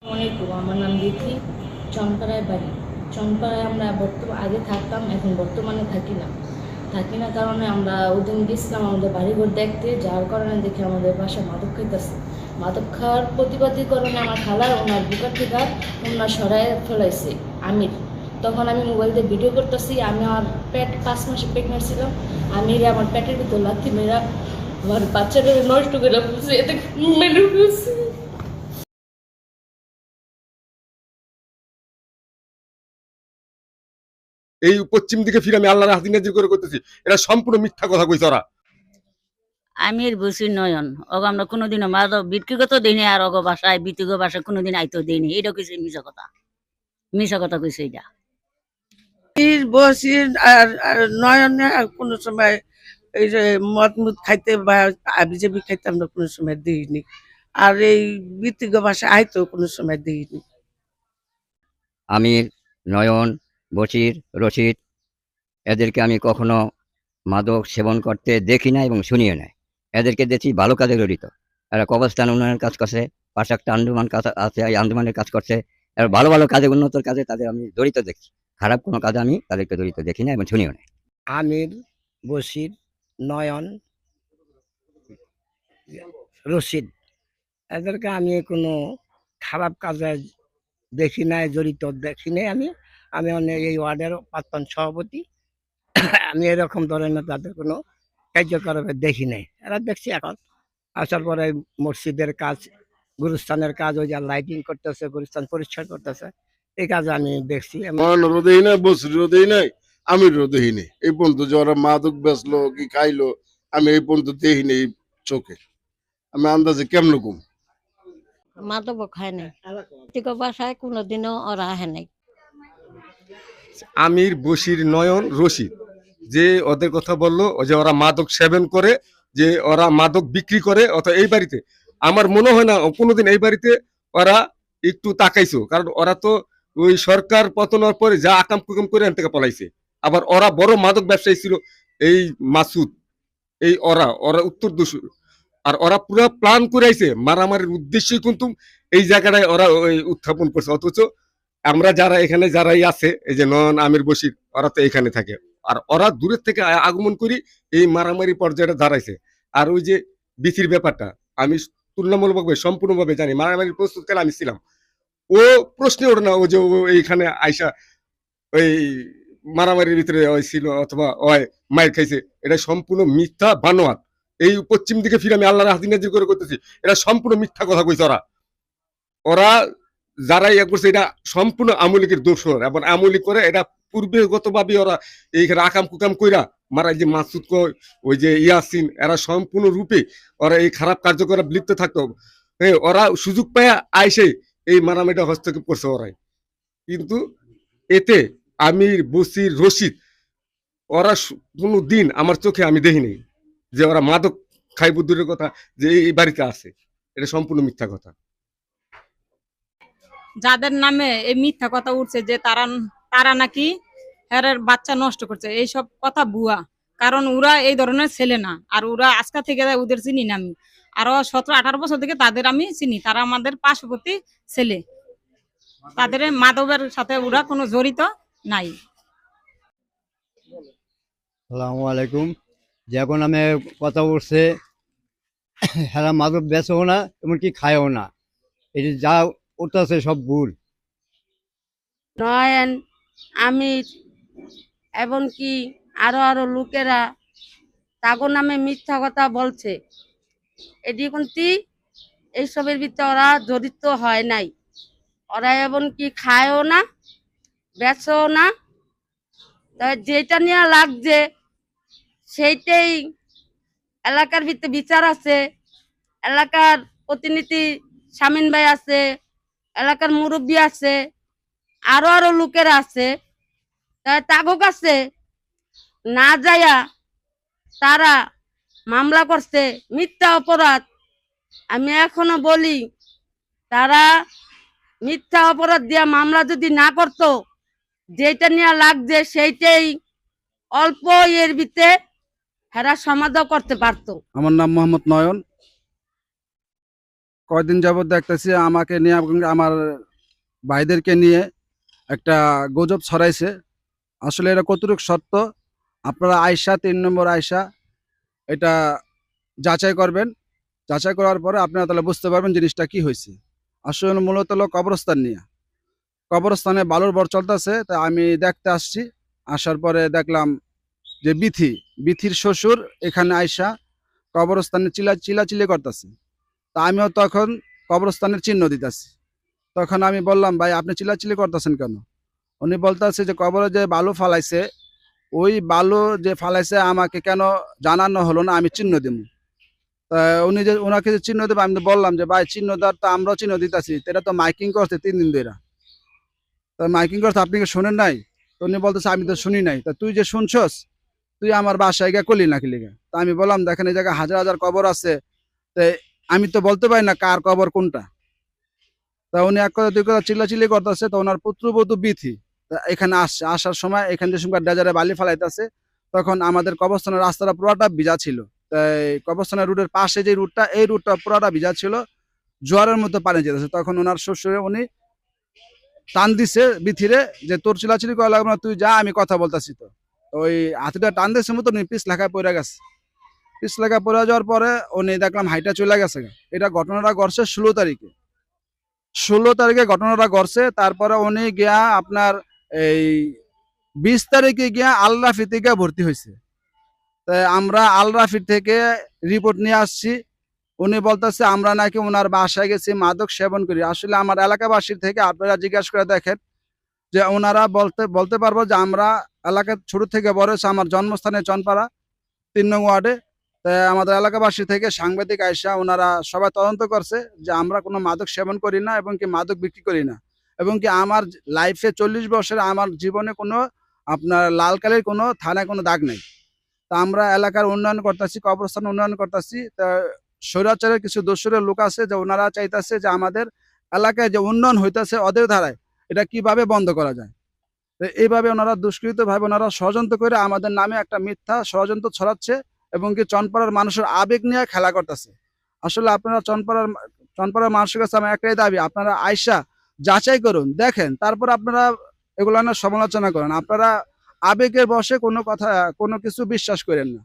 আসসালামাইকুম, আমার নাম দিথি। চনপাড়ায় বাড়ি। চনপাড়ায় আমরা আগে থাকতাম, এখন বর্তমানে থাকি না কারণে আমরা ওদিন গেছিলাম আমাদের বাড়িঘর দেখতে, যার কারণে দেখি আমাদের বাসা মাদক খাইতেছে। মাদক খাওয়ার প্রতিবাদী কারণে আমার খালার ওনার বুকার থেকে ওনার সরাই ফেলাইছে আমির। তখন আমি মোবাইল দিয়ে ভিডিও করতেছি, আমি আমার পেট 5 মাসে প্রেগনেন্ট ছিলাম। আমি আমার পেটের ভিতর লাথি মেয়েরা আমার বাচ্চাদের নষ্ট করে ফেলছে, এতে মেরে ফেলছে। এই পশ্চিম দিকে ফিরে আমি আল্লাহর হাতি নাজির করে করতেছি, এটা সম্পূর্ণ মিথ্যা কথা কইছে ওরা। আমির বসি নয়ন অগ আমরা কোনোদিনও মাদক বিক্রিগত দিইনি, আর অগ বাসায় বিতিগ বাসায় কোনোদিন আইতো দিইনি। এটা কইছে মিশা কথা কইছে এটা। বসির আর নয়নে আর কোনো সময় এই যে মদ মুদ খাইতে বা আবিজাবি খাইতে আমরা কোনো সময় দিইনি। আর এই বিতিগ ভাষা আইতো কোনো সময় দিইনি। আমির, নয়ন, বশির, রশিদ এদেরকে আমি কখনো মাদক সেবন করতে দেখি না এবং শুনিও নাই। এদেরকে দেখি ভালো কাজে জড়িত। এরা কবরস্থান উন্নয়নের কাজ করছে, পাশে একটা আঞ্জুমান কাজ আছে, এই আঞ্জুমানের কাজ করছে। এরা ভালো ভালো কাজে, উন্নতর কাজে তাদের আমি জড়িত দেখি। খারাপ কোনো কাজে আমি তাদেরকে জড়িত দেখি না এবং শুনিও না। আমির, বশির, নয়ন, রশিদ এদেরকে আমি কোনো খারাপ কাজে দেখি নাই, জড়িত দেখি নাই। আমি অনেক এই ওয়ার্ডের প্রাক্তন সভাপতি। আমি এরকম ধরনের তাদের কোনো কার্যকলাপে দেখি নাই। এরা দেখছি এখন আসার পরে মসজিদের কাজ, গুরুস্থানের কাজ, ওই যে লাইটিং করতেছে, গুরুস্থান পরিষ্কার করতেছে, এই কাজ আমি দেখছি। নয়নেরও দেই নাই, বসিরেরও দেই নাই, আমিরও দেই নাই। এই পর্যন্ত যে ওরা মাদক বেচলো কি খাইলো, আমি এই পর্যন্ত দেখি নাই চোখে। আমি আন্দাজে কেমন কম। মাদক খায় নাই, ঠিক বাসায় কোনোদিনও ওরা আহে নাই। আমির, বশির, নয়ন, রশিদ যে ওদের কথা বললো, যে ওরা মাদক সেবন করে, যে ওরা মাদক বিক্রি করে, অথবা এই বাড়িতে আমার মনে হয় না কোনোদিন এই বাড়িতে ওরা একটু তাকাইছো। কারণ ওরা তো ওই সরকার পতন হওয়ার পরে যা আকাম কুকাম করে এখান থেকে পলাইছে। আবার ওরা বড় মাদক ব্যবসায়ী ছিল, এই মাসুদ, এই ওরা ওরা উত্তর দোষ। আর ওরা পুরো প্ল্যান করে আইছে মারামারির উদ্দেশ্যে, কিন্তু এই জায়গাটায় ওরা ওই উত্থাপন করছে। অথচ আমরা যারা এখানে যারাই আছে, এই যে নয়ন, আমির, বশির, ওরা তো এখানে থাকে। আর ওরা দূরের থেকে আগমন করি এই মারামারি পর্যায়ে দাঁড়াইছে। আর ওই যে বিথির ব্যাপারটা আমি তুলনামূলকভাবে সম্পূর্ণভাবে জানি। মারামারির প্রস্তুতকালে আমি ছিলাম। ও প্রশ্নে ওঠে না ও যে ও এইখানে আইসা ওই মারামারির ভিতরে ওই ছিল অথবা ওই মায়ের খাইছে। এটা সম্পূর্ণ মিথ্যা বানোয়াট। এই পশ্চিম দিকে ফিরে আমি আল্লাহর হাতি নাজির করে করতেছি, এটা সম্পূর্ণ মিথ্যা কথা কইছে ওরা। ওরা যারা ইয়ে করছে এটা সম্পূর্ণ আমলিকের দোষ, এবং আমলি করে এটা পূর্বেগত ভাবে ওরা এইখানে আকাম কুকাম কইরা মারা, যে মাসুদ ওই যে ইয়াসিন, এরা সম্পূর্ণ রূপে ওরা এই খারাপ কার্যকলাপ লিপ্ত থাকতো। ওরা সুযোগ পায় আইসে এই মারামারিটা হস্তক্ষেপ করছে ওরাই। কিন্তু এতে আমির, বসির, রশিদ ওরা কোনো দিন আমার চোখে আমি দেখিনি যে ওরা মাদক খাই। বুদ্ধুরের কথা যে এই বাড়িতে আছে, এটা সম্পূর্ণ মিথ্যা কথা। যাদের নামে এই মিথ্যা কথা উঠছে যে তারা তারা নাকি হেরের বাচ্চা নষ্ট করছে, এইসব কথা ভুয়া। কারণ ওরা এই ধরনের ছেলে না। আর ওরা আজকা থেকে ওদের চিনি না আমি, আরো 17-18 বছর থেকে তাদের আমি চিনি। তারা আমাদের পার্শ্ববর্তী ছেলে, তাদের মাদকের সাথে ওরা কোনো জড়িত নাই। আসসালামু আলাইকুম। যখন আমি কথা উঠছে, হ্যাঁ মাদক বেচেও না, এমনকি খায়ও না। এই যে যা উঠতেছে সব ভুল। নয়ন, আমির এমনকি আরো লোকেরা তাগো নামে মিথ্যা কথা বলছে। এটি কিন্তু এইসবের ভিতরে ওরা জড়িত হয় নাই। ওরা এমনকি খায়ও না, বেচেও না। তবে যেটা নিয়ে লাগছে সেইটাই এলাকার ভিতরে বিচার আছে, এলাকার প্রতিনিধি শামিন ভাই আছে, এলাকার মুরব্বী আছে, আরো লোকেরা আছে। তাই তাগো কাছে না যায়া তারা মামলা করছে মিথ্যা অপরাধ। আমি এখনো বলি, তারা মিথ্যা অপরাধ দিয়া মামলা যদি না করতো, যেটা নিয়ে লাগছে সেইটাই অল্প এর ভিতরে হেরা সমাধান করতে পারতো। আমার নাম মোহাম্মদ নয়ন। কয়দিন যাবত দেখতেছি আমাকে নিয়ে এবং আমার ভাইদেরকে নিয়ে একটা গুজব ছড়াইছে। আসলে এটা কতটুকু সত্য আপনারা আয়সা ৩ নম্বর আয়সা এটা যাচাই করবেন। যাচাই করার পরে আপনারা তাহলে বুঝতে পারবেন জিনিসটা কি হয়েছে। আসলে মূলত হলো কবরস্থান নিয়ে, কবরস্থানে বালুর ভর চলতেছে। তা আমি দেখতে আসছি, আসার পরে দেখলাম যে বিথির শ্বশুর এখানে আয়সা কবরস্থানে চিলাচিলি করতেছে। তা আমিও তখন কবরস্থানের চিহ্ন দিতেছি। তখন আমি বললাম, ভাই আপনি চিল্লাচিল্লি করতেছেন কেন? উনি বলতেছে যে কবরে যে বালু ফালাইছে, ওই বালু যে ফালাইছে আমাকে কেন জানানো হলো না, আমি চিহ্ন দিব। তা উনি যে ওনাকে যে চিহ্ন দেবো, আমি তো বললাম যে ভাই চিহ্ন দেওয়ার তো আমরাও চিহ্ন দিতেছি, এটা তো মাইকিং করছে 3 দিন ধরে। তা মাইকিং করছে আপনি কি শোনেন নাই? তো উনি বলতেছে আমি তো শুনি নাই। তা তুই যে শুনছস, তুই আমার বাসায় গিয়ে করলি নাকি লিগা? তা আমি বললাম দেখেন এই জায়গায় হাজার হাজার কবর আছে, তো আমি তো বলতে পারি না কার কবর কোনটা। তা উনি এক কথা দুই কথা চিল্লাচিল্লি করতেছে। তো ওনার পুত্রবধূ বিথি তা এখানে আসছে, আসার সময় এখানে যে সময় ডেজারে বালি ফালাইতেছে, তখন আমাদের কবরস্থানের রাস্তাটা পুরোটা ভিজা ছিল। তাই কবরস্থানের রুটের পাশে যে রুটটা, এই রুটটা পুরোটা ভিজা ছিল, জোয়ারের মতো পানি যেতেছে। তখন ওনার শ্বশুরে উনি টান দিছে বিথিরে যে তোর চিল্লাচিল্লি করা লাগবে না, তুই যা, আমি কথা বলতেছি। তো ওই হাতিটা টান দিয়েছে মতো উনি পিছ লেখায় পড়ে গেছে। পিছ লেখায় পড়ে যাওয়ার পরে উনি দেখলাম হাইটা চলে গেছে। এটা ঘটনাটা ঘটছে 16 তারিখে। 16 তারিখে ঘটনাটা ঘটছে। তারপরে উনি গিয়া আপনার এই 20 তারিখে গিয়া আল রাফিতে গিয়া ভর্তি হয়েছে। তাই আমরা আল রাফি থেকে রিপোর্ট নিয়ে আসছি। উনি বলতেছে আমরা নাকি ওনার বাসায় গেছি মাদক সেবন করি। আসলে আমার এলাকাবাসীর থেকে আপনারা জিজ্ঞাসা করে দেখেন যে ওনারা বলতে পারবো যে আমরা এলাকার ছোট থেকে বড় হয়েছে, আমার জন্মস্থানে চনপাড়া 3 নং ওয়ার্ডে। তাই আমাদের এলাকাবাসী থেকে সাংবাদিক আয়সা ওনারা সবাই তদন্ত করছে যে আমরা কোনো মাদক সেবন করি না এবং কি মাদক বিক্রি করি না, এবং কি আমার লাইফে 40 বছরে আমার জীবনে কোনো আপনার লাল কালির কোনো থানায় কোনো দাগ নেই। তা আমরা এলাকার উন্নয়ন করতেছি, কবরস্থান উন্নয়ন করতেছি। তা স্বৈরাচারের কিছু দোসরের লোক আছে যে ওনারা চাইতেছে যে আমাদের এলাকায় যে উন্নয়ন হইতেছে ওদের ধারায় এটা কিভাবে বন্ধ করা যায়। তো এইভাবে ওনারা দুষ্কৃত ভাবে ওনারা ষড়যন্ত্র করে আমাদের নামে একটা মিথ্যা ষড়যন্ত্র ছড়াচ্ছে এবং কি চনপাড়ার মানুষের আবেগ নিয়ে খেলা করতেছে। আসলে আপনারা চনপাড়ার মানুষের কাছে আমার একটাই দাবি, আপনারা আয়সা যাচাই করুন, দেখেন, তারপর আপনারা এগুলো না সমালোচনা করেন। আপনারা আবেগের বশে কোনো কিছু বিশ্বাস করেন না।